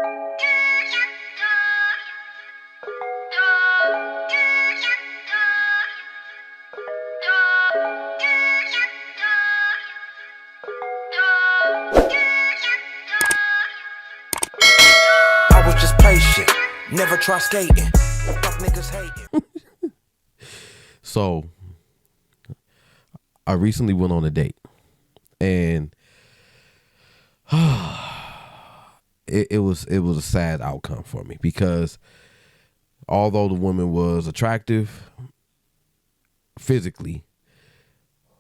I was just patient, never try skating. Fuck niggas hating. So, I recently went on a date, and it was a sad outcome for me, because although the woman was attractive physically,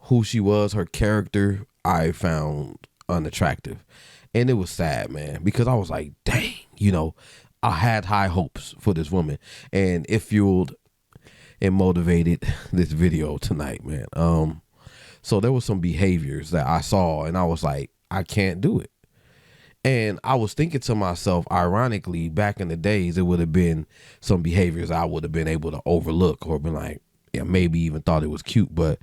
who she was, her character, I found unattractive. And it was sad, man, because I was like, dang, I had high hopes for this woman, and it fueled and motivated this video tonight, man. So there was some behaviors that I saw, and I was like, I can't do it. And I was thinking to myself, ironically, back in the days, it would have been some behaviors I would have been able to overlook, or been like, yeah, maybe even thought it was cute. But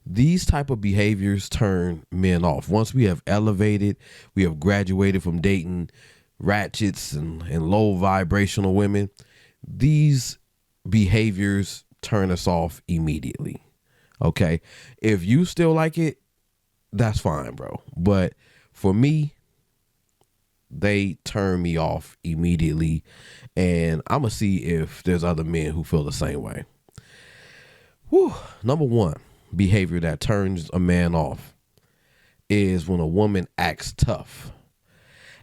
these type of behaviors turn men off. Once we have elevated, we have graduated from dating ratchets and low vibrational women, these behaviors turn us off immediately. Okay, if you still like it, that's fine, bro. But for me, they turn me off immediately, and I'm gonna see if there's other men who feel the same way. Whew. Number one behavior that turns a man off is when a woman acts tough.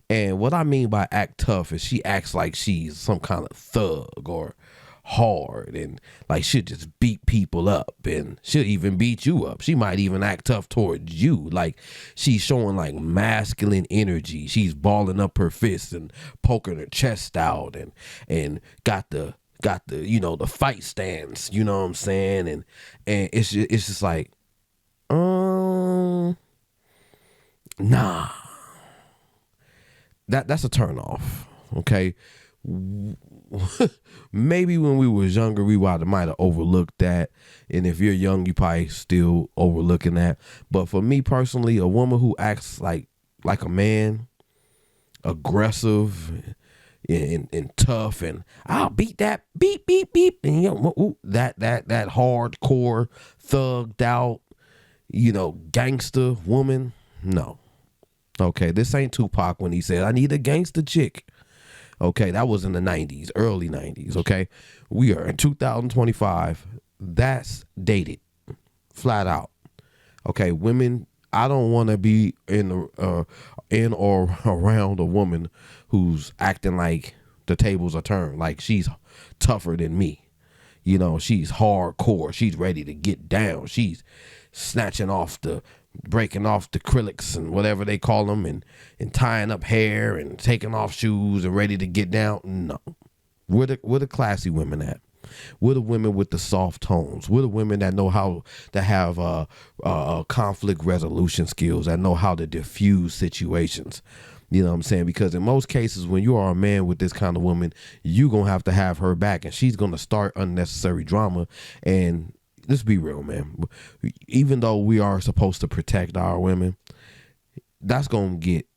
And what I mean by act tough is she acts like she's some kind of thug or hard, and like she'll just beat people up, and she'll even beat you up. She might even act tough towards you, like she's showing like masculine energy. She's balling up her fists and poking her chest out, and got the the fight stance, you know what I'm saying, and it's just like nah, that's a turn off. Okay. Maybe when we was younger, we might have overlooked that, and if you're young, you probably still overlooking that. But for me personally, a woman who acts like a man, aggressive and tough, and I'll beat that beep, and that hardcore thugged out, gangster woman, no. Okay, this ain't Tupac when he said, I need a gangster chick. Okay, that was in the 90s, early 90s, okay? We are in 2025. That's dated, flat out. Okay, women, I don't want to be in or around a woman who's acting like the tables are turned, like she's tougher than me. She's hardcore. She's ready to get down. She's breaking off the acrylics and whatever they call them, and tying up hair and taking off shoes and ready to get down. No. Where the classy women at? We're the women with the soft tones. We're the women that know how to have conflict resolution skills, that know how to diffuse situations. You know what I'm saying? Because in most cases, when you are a man with this kind of woman, you're going to have her back, and she's going to start unnecessary drama. And let's be real, man. Even though we are supposed to protect our women, it's going to get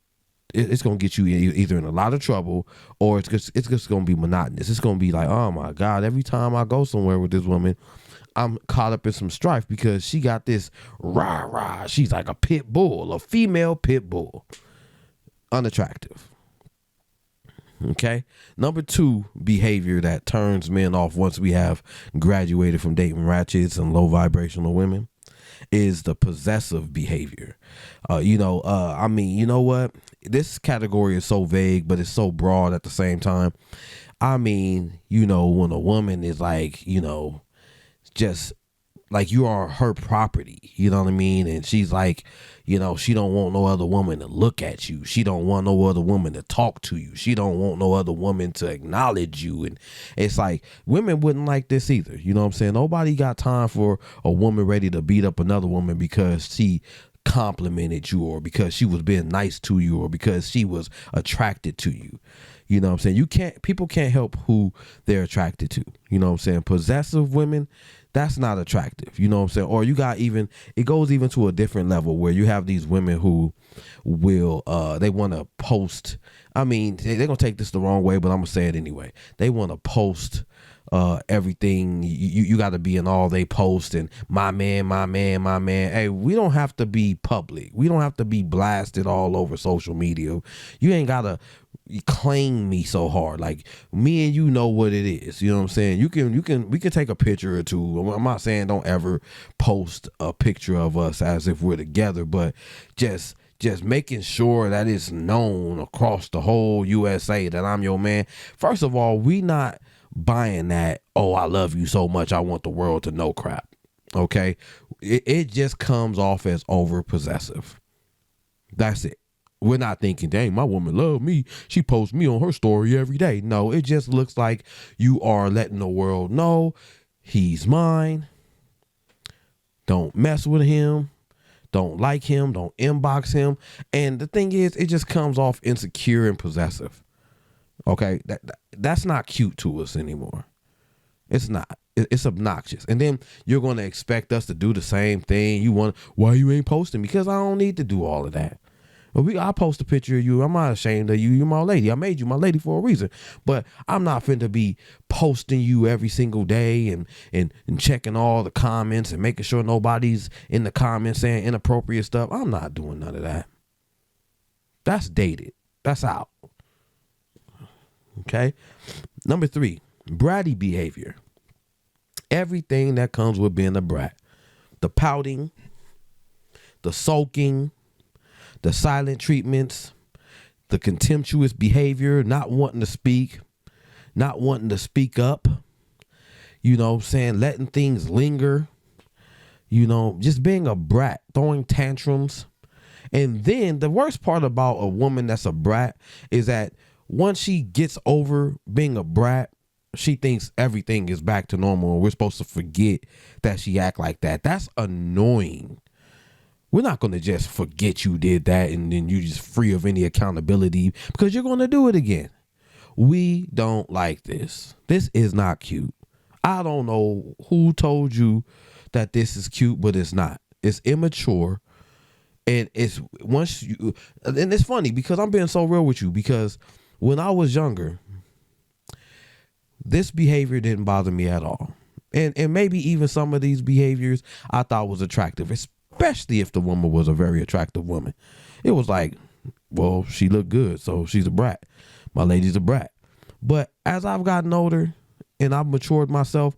you either in a lot of trouble, or it's just going to be monotonous. It's going to be like, oh my God, every time I go somewhere with this woman, I'm caught up in some strife because she got this rah. She's like a pit bull, a female pit bull. Unattractive. Okay. Number two behavior that turns men off once we have graduated from dating ratchets and low vibrational women is the possessive behavior. You know what? This category is so vague, but it's so broad at the same time. I mean, when a woman is like, just like you are her property, you know what I mean? And she's like, she don't want no other woman to look at you. She don't want no other woman to talk to you. She don't want no other woman to acknowledge you. And it's like, women wouldn't like this either. You know what I'm saying? Nobody got time for a woman ready to beat up another woman because she complimented you, or because she was being nice to you, or because she was attracted to you. You know what I'm saying? People can't help who they're attracted to. You know what I'm saying? Possessive women, That's not attractive. You know what I'm saying? Or you got it goes even to a different level where you have these women who will, they want to post. I mean, they're going to take this the wrong way, but I'm going to say it anyway. They want to post everything. You got to be in all they post and my man, my man, my man. Hey, we don't have to be public. We don't have to be blasted all over social media. You ain't got to claim me so hard. Like, me and you know what it is. You know what I'm saying? We can take a picture or two. I'm not saying don't ever post a picture of us as if we're together, but just making sure that it's known across the whole USA that I'm your man. First of all, we not buying that, oh, I love you so much, I want the world to know crap. Okay? It just comes off as over possessive. That's it. We're not thinking, dang, my woman love me. She posts me on her story every day. No, it just looks like you are letting the world know he's mine. Don't mess with him. Don't like him. Don't inbox him. And the thing is, it just comes off insecure and possessive. Okay? That's not cute to us anymore. It's not. It's obnoxious. And then you're going to expect us to do the same thing. Why you ain't posting? Because I don't need to do all of that. I post a picture of you. I'm not ashamed of you. You're my lady. I made you my lady for a reason. But I'm not finna be posting you every single day and checking all the comments and making sure nobody's in the comments saying inappropriate stuff. I'm not doing none of that. That's dated. That's out. Okay? Number 3, bratty behavior. Everything that comes with being a brat. The pouting, the sulking, the silent treatments, the contemptuous behavior, not wanting to speak, not wanting to speak up, you know what I'm saying, letting things linger, you know, just being a brat, throwing tantrums. And then the worst part about a woman that's a brat is that once she gets over being a brat, she thinks everything is back to normal and we're supposed to forget that she act like that. That's annoying. We're not going to just forget you did that and then you just free of any accountability because you're going to do it again. We don't like this. This is not cute. I don't know who told you that this is cute, but it's not. It's immature. And it's and it's funny because I'm being so real with you because when I was younger, this behavior didn't bother me at all. And maybe even some of these behaviors I thought was attractive, especially if the woman was a very attractive woman. It was like, well, she looked good, so she's a brat. My lady's a brat. But as I've gotten older and I've matured myself,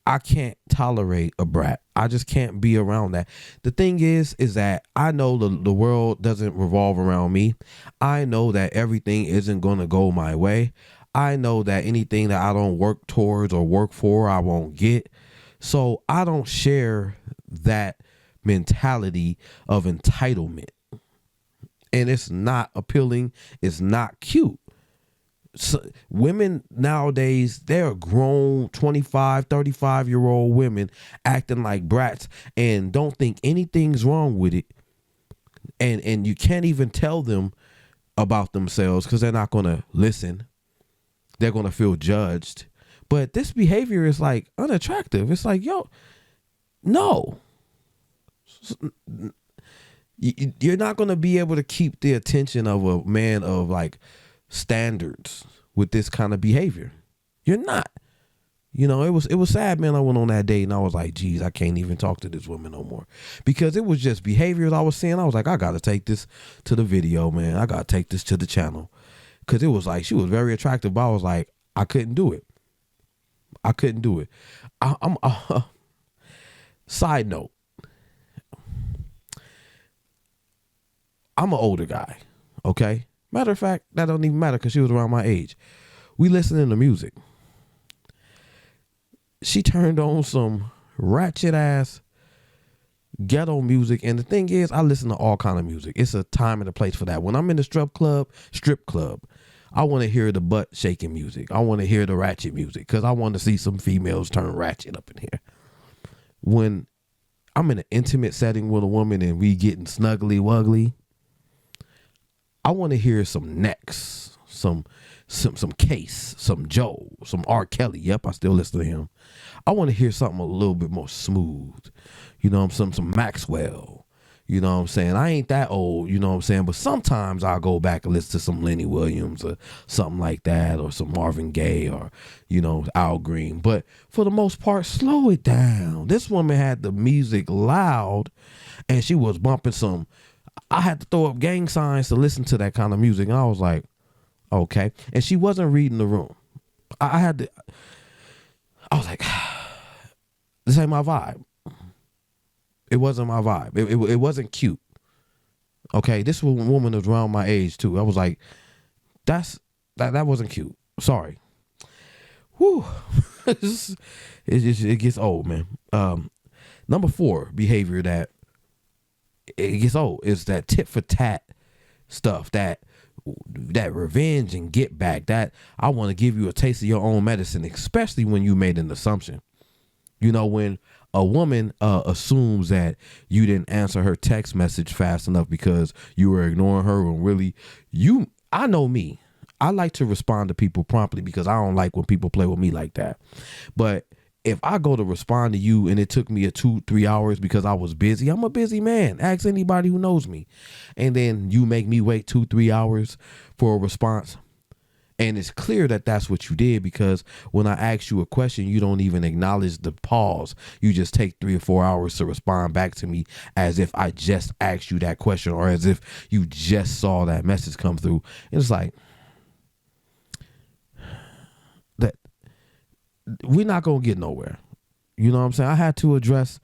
I can't tolerate a brat. I just can't be around that. The thing is that I know the world doesn't revolve around me. I know that everything isn't going to go my way. I know that anything that I don't work towards or work for, I won't get. So I don't share that mentality of entitlement. And it's not appealing. It's not cute. So, women nowadays, they're grown 25, 35-year-old women acting like brats and don't think anything's wrong with it. And you can't even tell them about themselves because they're not going to listen. They're going to feel judged. But this behavior is like unattractive. It's like, yo, no. You're not going to be able to keep the attention of a man of like standards with this kind of behavior. You're not. You know, it was sad, man. I went on that date and I was like, geez, I can't even talk to this woman no more because it was just behaviors I was seeing. I was like, I got to take this to the video, man. I got to take this to the channel because it was like she was very attractive, but I was like, I couldn't do it. Side note, I'm an older guy, okay? Matter of fact, that don't even matter because she was around my age. We listening to music. She turned on some ratchet ass ghetto music. And the thing is, I listen to all kind of music. It's a time and a place for that. When I'm in the strip club, I want to hear the butt shaking music. I want to hear the ratchet music because I want to see some females turn ratchet up in here. When I'm in an intimate setting with a woman and we getting snuggly wuggly, I want to hear some necks, Case, some Joe, some R. Kelly. Yep, I still listen to him. I want to hear something a little bit more smooth. You know, some Maxwell. You know what I'm saying? I ain't that old, you know what I'm saying? But sometimes I'll go back and listen to some Lenny Williams or something like that, or some Marvin Gaye, or, you know, Al Green. But for the most part, slow it down. This woman had the music loud, and she was bumping some. I had to throw up gang signs to listen to that kind of music. And I was like, okay. And she wasn't reading the room. I was like, this ain't my vibe. It wasn't my vibe. It wasn't cute. Okay, this woman was around my age too. I was like, that wasn't cute. Sorry. Whew. it gets old, man. Number 4 behavior that it gets old is that tit-for-tat stuff, that revenge and get back. That I want to give you a taste of your own medicine, especially when you made an assumption. You know, when a woman assumes that you didn't answer her text message fast enough because you were ignoring her, when really I know me. I like to respond to people promptly because I don't like when people play with me like that. But if I go to respond to you and it took me 2-3 hours because I was busy, I'm a busy man. Ask anybody who knows me. And then you make me wait 2-3 hours for a response. And it's clear that that's what you did, because when I ask you a question, you don't even acknowledge the pause. You just take 3 or 4 hours to respond back to me as if I just asked you that question, or as if you just saw that message come through. And it's like, that we're not going to get nowhere. You know what I'm saying? I had to address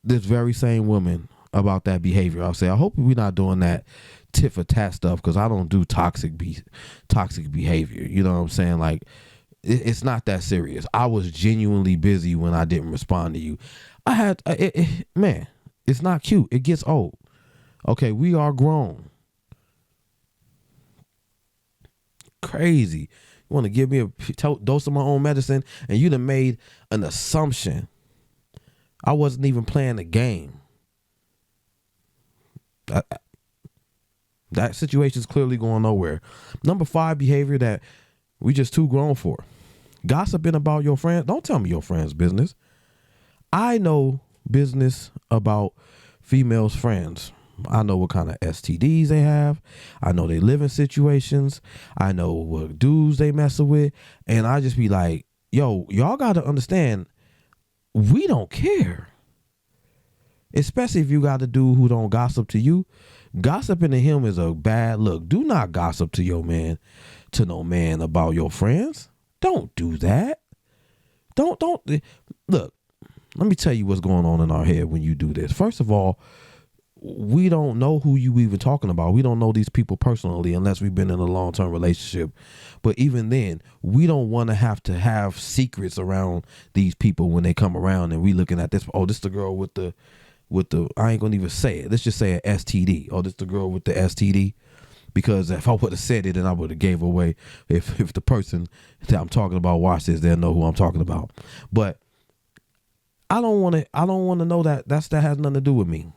this very same woman about that behavior. I'll say, I hope we're not doing that tit-for-tat stuff, because I don't do toxic behavior. You know what I'm saying? Like, it's not that serious. I was genuinely busy when I didn't respond to you. Man, it's not cute. It gets old. Okay, we are grown. Crazy. You want to give me a dose of my own medicine, and you done made an assumption. I wasn't even playing the game. That situation is clearly going nowhere. Number 5 behavior that we just too grown for. Gossiping about your friends. Don't tell me your friends' business. I know business about females' friends. I know what kind of STDs they have. I know they live in situations. I know what dudes they messing with. And I just be like, yo, y'all got to understand, we don't care. Especially if you got a dude who don't gossip to you. Gossiping to him is a bad look. Do not gossip to your man, to no man, about your friends. Don't do that. Don't look. Let me tell you what's going on in our head when you do this. First of all, we don't know who you even talking about. We don't know these people personally unless we've been in a long-term relationship. But even then, we don't want to have secrets around these people when they come around and we looking at this. Oh, this the girl with the I ain't gonna even say it. Let's just say an STD. Oh, this the girl with the STD. Because if I would have said it, then I would have gave away. If the person that I'm talking about watch this, they'll know who I'm talking about. But I don't want to know that has nothing to do with me.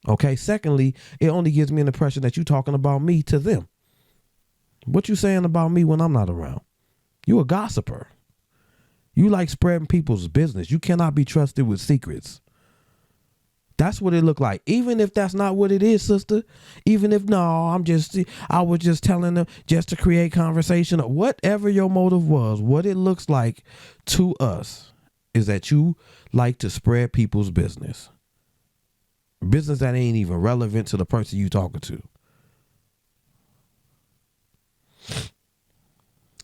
Okay. Secondly, it only gives me an impression that you talking about me to them. What you saying about me when I'm not around? You a gossiper. You like spreading people's business. You cannot be trusted with secrets. That's what it looked like. Even if that's not what it is, sister. Even if, no, I was just telling them just to create conversation, or whatever your motive was. What it looks like to us is that you like to spread people's business. Business that ain't even relevant to the person you talking to.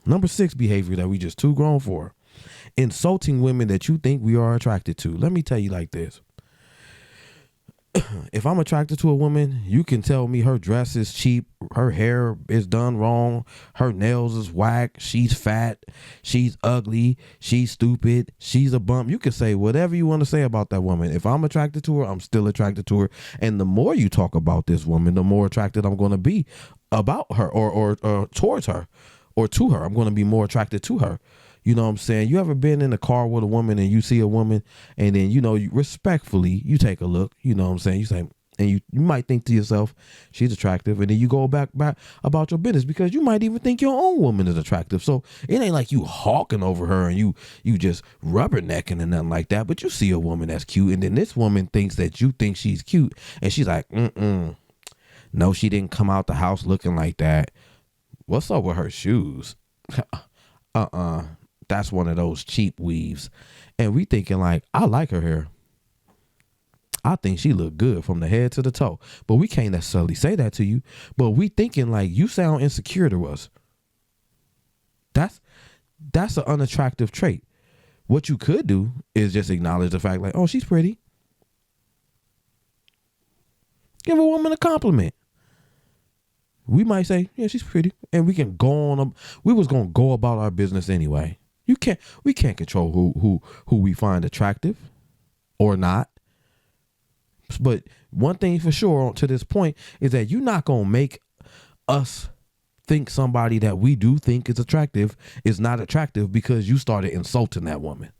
Number 6 behavior that we just too grown for. Insulting women that you think we are attracted to. Let me tell you like this. If I'm attracted to a woman, you can tell me her dress is cheap, her hair is done wrong, her nails is whack, she's fat, she's ugly, she's stupid, she's a bump. You can say whatever you want to say about that woman. If I'm attracted to her, I'm still attracted to her. And the more you talk about this woman, the more attracted I'm going to be about her or towards her or to her. I'm going to be more attracted to her. You know what I'm saying? You ever been in a car with a woman and you see a woman and then, you respectfully, you take a look, you know what I'm saying? You say, and you might think to yourself, she's attractive, and then you go back about your business because you might even think your own woman is attractive. So it ain't like you hawking over her and you just rubbernecking and nothing like that. But you see a woman that's cute, and then this woman thinks that you think she's cute, and she's like, no, she didn't come out the house looking like that. What's up with her shoes? That's one of those cheap weaves. And we thinking like, I like her hair. I think she look good from the head to the toe. But we can't necessarily say that to you. But we thinking like you sound insecure to us. That's an unattractive trait. What you could do is just acknowledge the fact like, oh, she's pretty. Give a woman a compliment. We might say, yeah, she's pretty. And we can go on. We was going to go about our business anyway. We can't control who we find attractive or not. But one thing for sure to this point is that you're not going to make us think somebody that we do think is attractive is not attractive because you started insulting that woman.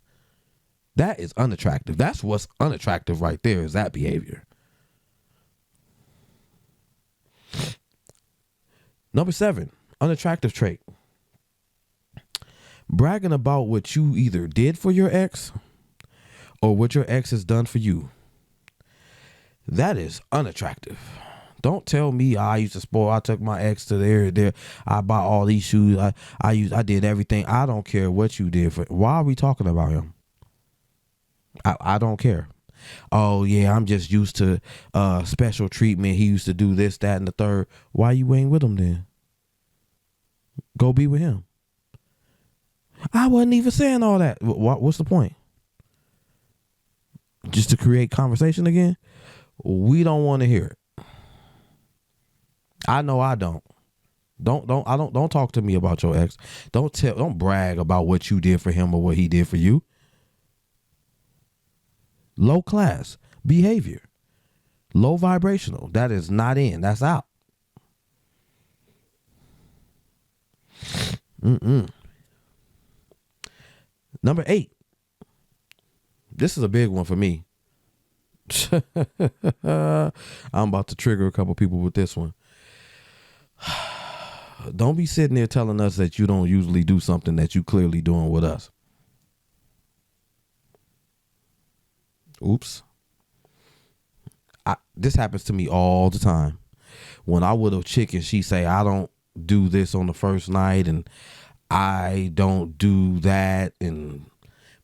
That is unattractive. That's what's unattractive right there, is that behavior. Number 7, unattractive trait. Bragging about what you either did for your ex or what your ex has done for you. That is unattractive. Don't tell me I used to spoil. I took my ex to there. I bought all these shoes. I did everything. I don't care what you did for. Why are we talking about him? I don't care. Oh yeah, I'm just used to special treatment. He used to do this, that, and the third. Why you ain't with him then? Go be with him. I wasn't even saying all that. What's the point? Just to create conversation again? We don't want to hear it. I know I don't. Don't talk to me about your ex. Don't brag about what you did for him or what he did for you. Low class behavior. Low vibrational. That is not in. That's out. Number 8. This is a big one for me. I'm about to trigger a couple people with this one. Don't be sitting there telling us that you don't usually do something that you clearly doing with us. Oops. This happens to me all the time. When I with a chick and she say, I don't do this on the first night and I don't do that,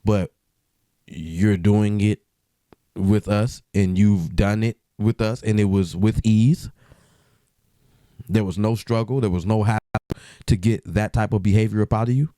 but you're doing it with us and you've done it with us and it was with ease. There was no struggle. There was no how to get that type of behavior up out of you.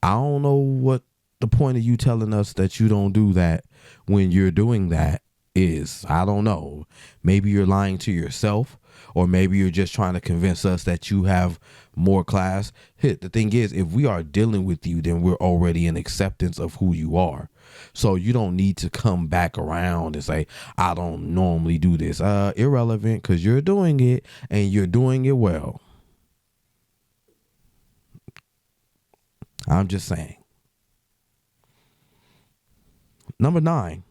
I don't know what the point of you telling us that you don't do that when you're doing that is. I don't know. Maybe you're lying to yourself, or maybe you're just trying to convince us that you have more class. The thing is, if we are dealing with you, then we're already in acceptance of who you are. So you don't need to come back around and say, I don't normally do this. Irrelevant, because you're doing it and you're doing it well. I'm just saying. Number 9,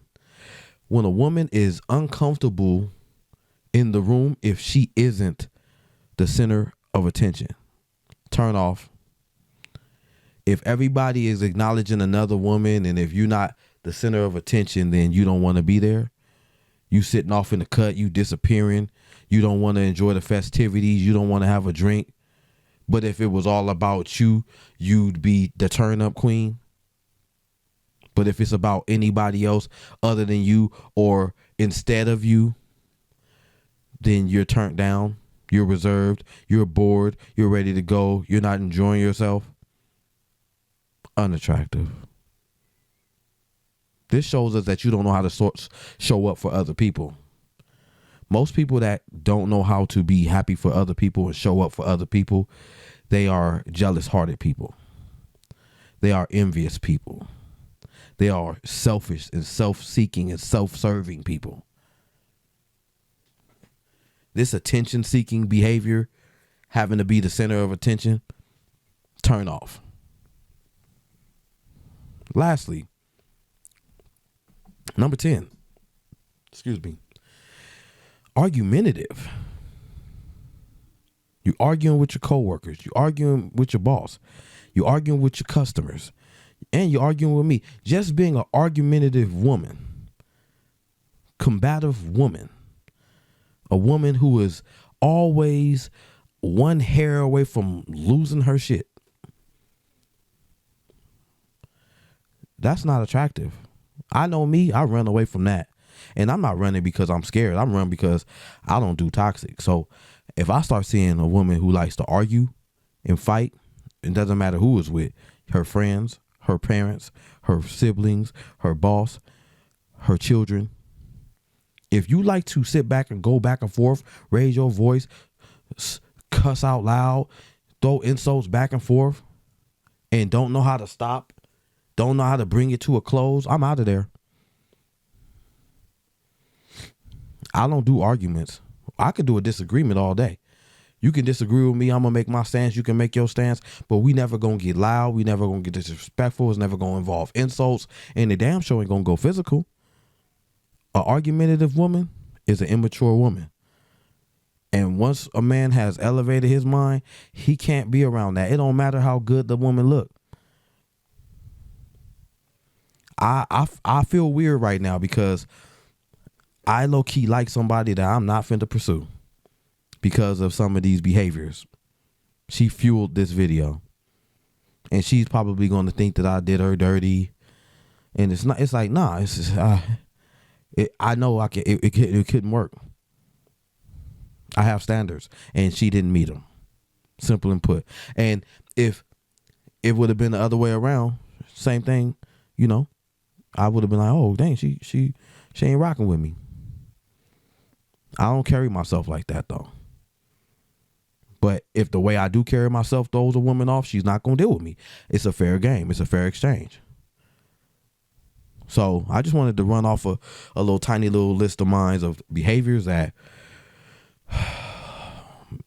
when a woman is uncomfortable in the room, if she isn't the center of attention, turn off. If everybody is acknowledging another woman and if you're not the center of attention, then you don't want to be there. You sitting off in the cut, you disappearing. You don't want to enjoy the festivities. You don't want to have a drink. But if it was all about you, you'd be the turn up queen. But if it's about anybody else other than you or instead of you, then you're turned down. You're reserved. You're bored. You're ready to go. You're not enjoying yourself. Unattractive. This shows us that you don't know how to show up for other people. Most people that don't know how to be happy for other people and show up for other people, they are jealous-hearted people. They are envious people. They are selfish and self-seeking and self-serving people. This attention-seeking behavior, having to be the center of attention, turn off. Lastly, Number 10. Excuse me. Argumentative. You arguing with your coworkers. You arguing with your boss. You arguing with your customers. And you're arguing with me. Just being an argumentative woman. Combative woman. A woman who is always one hair away from losing her shit. That's not attractive. I know me, I run away from that. And I'm not running because I'm scared. I'm running because I don't do toxic. So if I start seeing a woman who likes to argue and fight, it doesn't matter who is with, her friends, her parents, her siblings, her boss, her children. If you like to sit back and go back and forth, raise your voice, cuss out loud, throw insults back and forth, and don't know how to stop, don't know how to bring it to a close, I'm out of there. I don't do arguments. I could do a disagreement all day. You can disagree with me. I'm going to make my stance. You can make your stance. But we never going to get loud. We never going to get disrespectful. It's never going to involve insults. And the damn show ain't going to go physical. An argumentative woman is an immature woman. And once a man has elevated his mind, he can't be around that. It don't matter how good the woman look. I feel weird right now because I low-key like somebody that I'm not finna pursue because of some of these behaviors. She fueled this video. And she's probably going to think that I did her dirty. And it's not. It's like, nah. It's just, I know I can. It couldn't work. I have standards, and she didn't meet them. Simple and put. And if it would have been the other way around, same thing, you know, I would have been like, oh dang, she ain't rocking with me. I don't carry myself like that though. But if the way I do carry myself throws a woman off, she's not gonna deal with me. It's a fair game. It's a fair exchange. So I just wanted to run off a little tiny little list of mine of behaviors that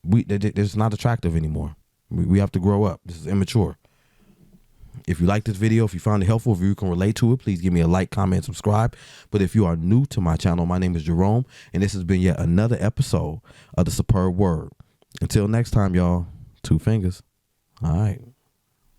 it's not attractive anymore. We have to grow up. This is immature. If you like this video, if you found it helpful, if you can relate to it, please give me a like, comment, subscribe. But if you are new to my channel, my name is Jerome, and this has been yet another episode of The Superb Word. Until next time, y'all, 2 fingers. All right.